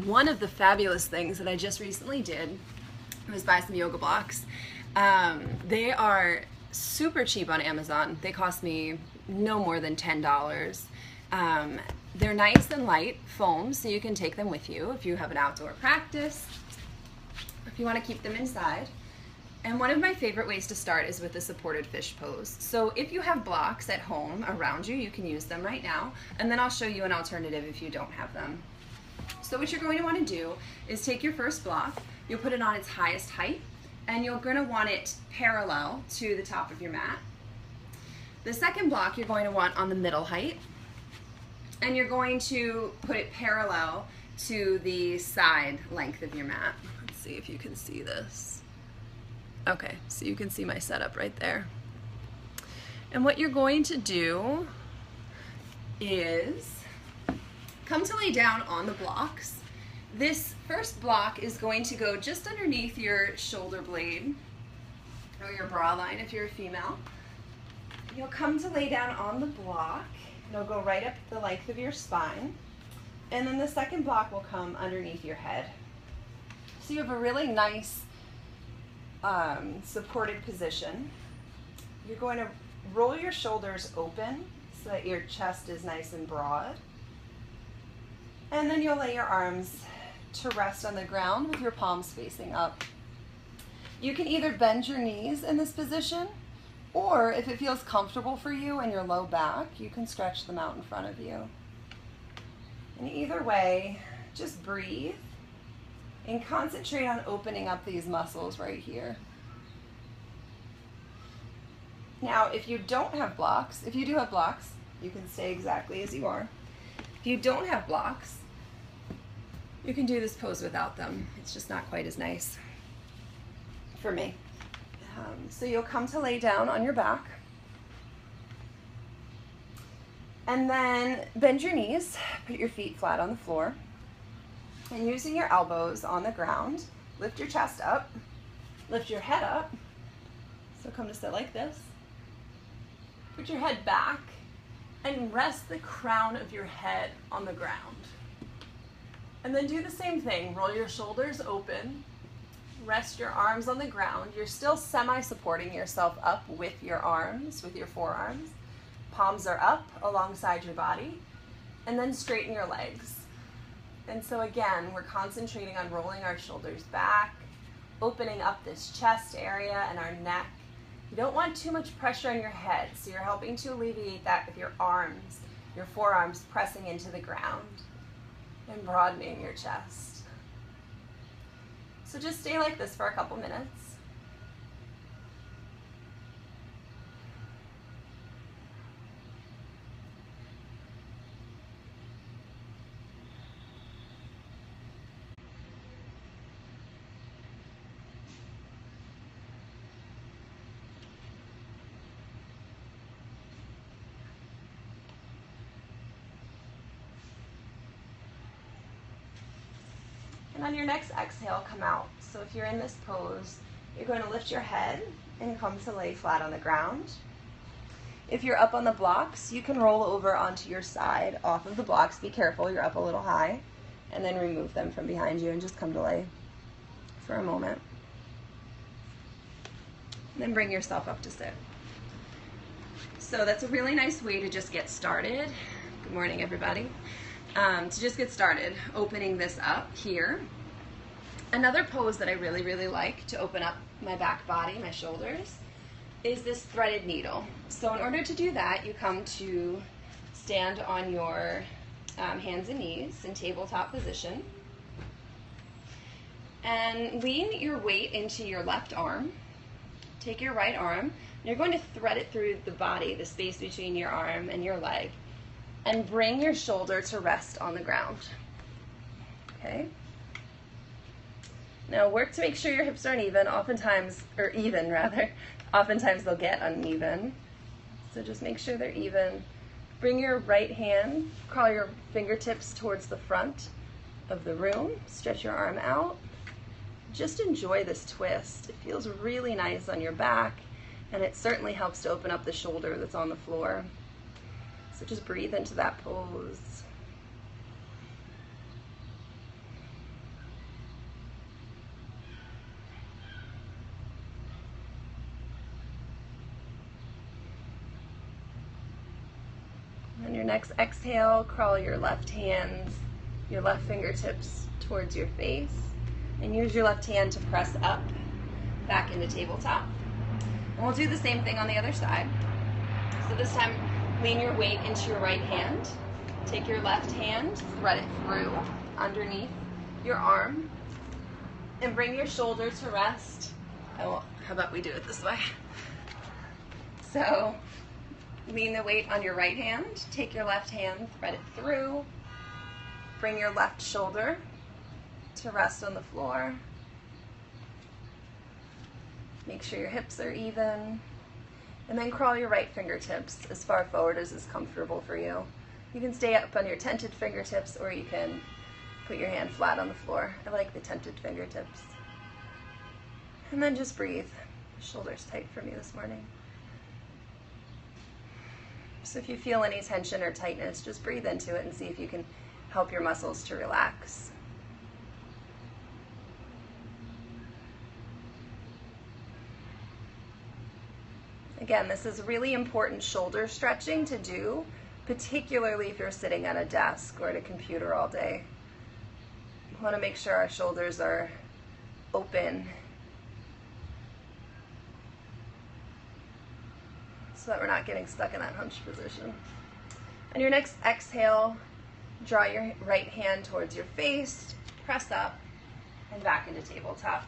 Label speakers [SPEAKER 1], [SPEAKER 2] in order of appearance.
[SPEAKER 1] One of the fabulous things that I just recently did was buy some yoga blocks. They are super cheap on Amazon. They cost me no more than $10. They're nice and light foam, so you can take them with you if you have an outdoor practice, if you want to keep them inside. And one of my favorite ways to start is with the supported fish pose. So if you have blocks at home around you, you can use them right now, and then I'll show you an alternative if you don't have them. So what you're going to want to do is take your first block, you'll put it on its highest height, and you're going to want it parallel to the top of your mat. The second block you're going to want on the middle height, and you're going to put it parallel to the side length of your mat. Let's see if you can see this. Okay, so you can see my setup right there. And what you're going to do is come to lay down on the blocks. This first block is going to go just underneath your shoulder blade or your bra line if you're a female. You'll come to lay down on the block. It'll go right up the length of your spine. And then the second block will come underneath your head. So you have a really nice supported position. You're going to roll your shoulders open so that your chest is nice and broad. And then you'll lay your arms to rest on the ground with your palms facing up. You can either bend your knees in this position, or if it feels comfortable for you in your low back, you can stretch them out in front of you. And either way, just breathe and concentrate on opening up these muscles right here. Now, if you don't have blocks, if you do have blocks, you can stay exactly as you are. If you don't have blocks, you can do this pose without them. It's just not quite as nice for me. So you'll come to lay down on your back, and then bend your knees, put your feet flat on the floor, and using your elbows on the ground, lift your chest up, lift your head up. So come to sit like this. Put your head back and rest the crown of your head on the ground. And then do the same thing. Roll your shoulders open, rest your arms on the ground. You're still semi-supporting yourself up with your arms, with your forearms. Palms are up alongside your body, and then straighten your legs. And so again, we're concentrating on rolling our shoulders back, opening up this chest area and our neck. You don't want too much pressure on your head, so you're helping to alleviate that with your arms, your forearms pressing into the ground and broadening your chest. So just stay like this for a couple minutes. And on your next exhale, come out. So if you're in this pose, you're going to lift your head and come to lay flat on the ground. If you're up on the blocks, you can roll over onto your side off of the blocks. Be careful, you're up a little high. And then remove them from behind you and just come to lay for a moment. And then bring yourself up to sit. So that's a really nice way to just get started. Good morning, everybody. To just get started, opening this up here. Another pose that I really, really like to open up my back body, my shoulders, is this threaded needle. So in order to do that, you come to stand on your hands and knees in tabletop position, and lean your weight into your left arm. Take your right arm, and you're going to thread it through the body, the space between your arm and your leg, and bring your shoulder to rest on the ground. Okay? Now work to make sure your hips aren't even, oftentimes they'll get uneven. So just make sure they're even. Bring your right hand, crawl your fingertips towards the front of the room, stretch your arm out. Just enjoy this twist. It feels really nice on your back, and it certainly helps to open up the shoulder that's on the floor. So just breathe into that pose. your next exhale, crawl your left fingertips towards your face, and use your left hand to press up back into tabletop. And we'll do the same thing on the other side. So this time, lean your weight into your right hand. Take your left hand, thread it through underneath your arm, and bring your shoulder to rest. Oh, how about we do it this way? So, lean the weight on your right hand, take your left hand, thread it through, bring your left shoulder to rest on the floor. Make sure your hips are even, and then crawl your right fingertips as far forward as is comfortable for you. You can stay up on your tented fingertips, or you can put your hand flat on the floor. I like the tented fingertips. And then just breathe. Shoulder's tight for me this morning. So if you feel any tension or tightness, just breathe into it and see if you can help your muscles to relax. Again, this is really important shoulder stretching to do, particularly if you're sitting at a desk or at a computer all day. We want to make sure our shoulders are open so that we're not getting stuck in that hunched position. On your next exhale, draw your right hand towards your face, press up, and back into tabletop.